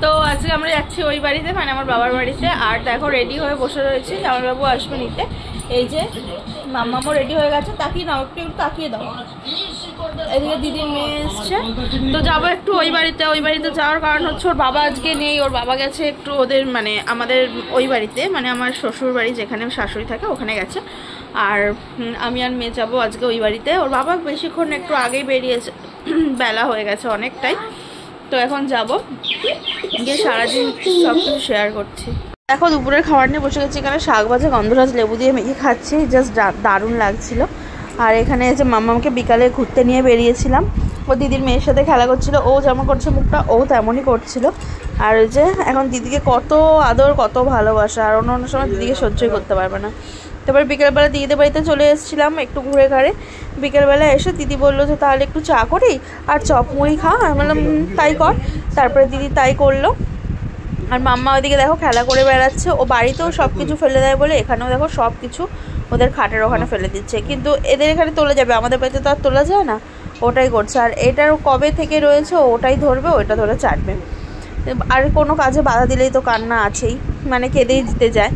তো আজকে আমরা যাচ্ছি ওই বাড়িতে, মানে আমার বাবার বাড়িতে। আর দেখো রেডি হয়ে বসে রয়েছি, জামাইবাবু আসবে নিতে। এই যে মাম্মামও রেডি হয়ে গেছে, তাকিয়ে দাও একটু, তাকিয়ে দাও। এদিকে দিদির মেয়ে এসছে, তো যাবো একটু ওই বাড়িতে। ওই বাড়িতে যাওয়ার কারণ হচ্ছে ওর বাবা আজকে নেই, ওর বাবা গেছে একটু ওদের মানে আমাদের ওই বাড়িতে, মানে আমার শ্বশুর বাড়ি যেখানে শাশুড়ি থাকে ওখানে গেছে। আর আমি আর মেয়ে যাবো আজকে ওই বাড়িতে। ওর বাবা বেশিক্ষণ একটু আগেই বেরিয়েছে, বেলা হয়ে গেছে অনেকটাই। তো এখন যাব, গিয়ে সারাদিন সব কিছু শেয়ার করছি। দেখো দুপুরের খাবার নিয়ে বসে গেছি, এখানে শাক ভাজা গন্ধরাজ লেবু দিয়ে মেখে খাচ্ছি, জাস্ট দারুণ লাগছিল। আর এখানে যে মাম্মাকে বিকালে ঘুরতে নিয়ে বেরিয়েছিলাম, ও দিদির মেয়ের সাথে খেলা করছিল, ও যেমন করছে মুখটা ও তেমনই করছিল। আর ওই যে এখন দিদিকে কত আদর কত ভালোবাসা, আর অন্য অন্য সময় দিদিকে সহ্যই করতে পারবে না। তারপর বিকেলবেলা দিদিদের বাড়িতে চলে এসেছিলাম একটু ঘুরে ঘাড়ে। বিকেলবেলা এসে দিদি বললো যে তাহলে একটু চা করি আর চপ মুড়ি খা। আমি বললাম তাই কর। তারপরে দিদি তাই করলো। আর মাম্মা ওইদিকে দেখো খেলা করে বেড়াচ্ছে, ও বাড়িতেও সব কিছু ফেলে দেয় বলে এখানেও দেখো সব কিছু ওদের খাটের ওখানে ফেলে দিচ্ছে, কিন্তু এদের এখানে তোলা যাবে, আমাদের বাড়িতে তো আর তোলা যায় না। ওটাই করছে। আর এটার কবে থেকে রয়েছে ওটাই ধরবে, ওইটা ধরে চাটবে। আর কোনো কাজে বাধা দিলেই তো কান্না আছেই, মানে কেঁদেই দিতে যায়।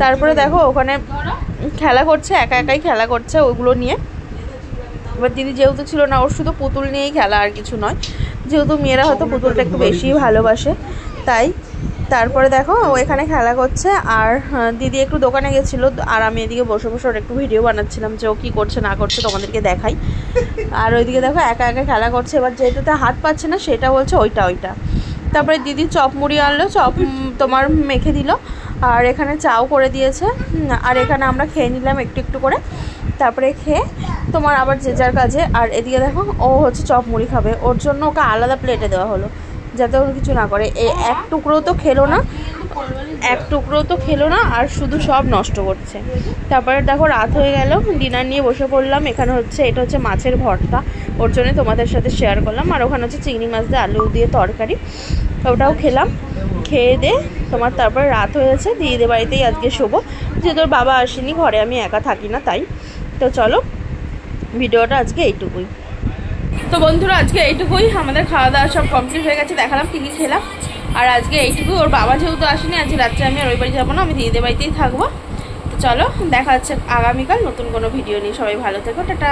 তারপরে দেখো ওখানে খেলা করছে, একা একাই খেলা করছে ওইগুলো নিয়ে। এবার দিদি যেহেতু ছিল না, ওর শুধু পুতুল নিয়েই খেলা আর কিছু নয়, যেহেতু মেয়েরা হয়তো পুতুলটা একটু বেশিই ভালোবাসে তাই। তারপরে দেখো ও এখানে খেলা করছে, আর দিদি একটু দোকানে গেছিলো, আর আমি এদিকে বসে বসে ওর একটু ভিডিও বানাচ্ছিলাম যে ও কী করছে না করছে তোমাদেরকে দেখাই। আর ওইদিকে দেখো একা একা খেলা করছে, এবার যেটাতে হাত পাচ্ছে না সেটা বলছে ওইটা। তারপরে দিদি চপ মুড়ি আনলো, চপ তোমার মেখে দিল, আর এখানে চাও করে দিয়েছে। আর এখানে আমরা খেয়ে নিলাম একটু একটু করে। তারপরে খেয়ে তোমার আবার যে যার কাজে। আর এদিকে দেখো ও হচ্ছে চপ মুড়ি খাবে, ওর জন্য ওকে আলাদা প্লেটে দেওয়া হলো যাতে ওর কিছু না করে। এই এক টুকরো তো খেলো না, আর শুধু সব নষ্ট করছে। তারপরে দেখো রাত হয়ে গেল, ডিনার নিয়ে বসে পড়লাম। এখানে হচ্ছে এটা হচ্ছে মাছের ভর্তা, ওর জন্য তোমাদের সাথে শেয়ার করলাম। আর ওখানে হচ্ছে চিংড়ি মাছ দিয়ে আলু দিয়ে তরকারি, ওটাও খেলাম। খেয়ে দে তোমার তারপরে রাত হয়েছে, দিদিদের বাড়িতেই আজকে শোবো, যেহেতু ওর বাবা আসেনি, ঘরে আমি একা থাকি না তাই। তো চলো ভিডিওটা আজকে এইটুকুই। তো বন্ধুরা আজকে এইটুকুই, আমাদের খাওয়া দাওয়া সব কমপ্লিট হয়ে গেছে, দেখালাম কী কী খেলাম। আর আজকে এইটুকুই, ওর বাবা যেহেতু আসেনি আজকে রাত্রে আমি আর ওই বাড়ি যাবো না, আমি দিদিদের বাড়িতেই থাকবো। তো চলো দেখা হচ্ছে আগামীকাল নতুন কোনো ভিডিও নিয়ে। সবাই ভালো থেকো, টাটা।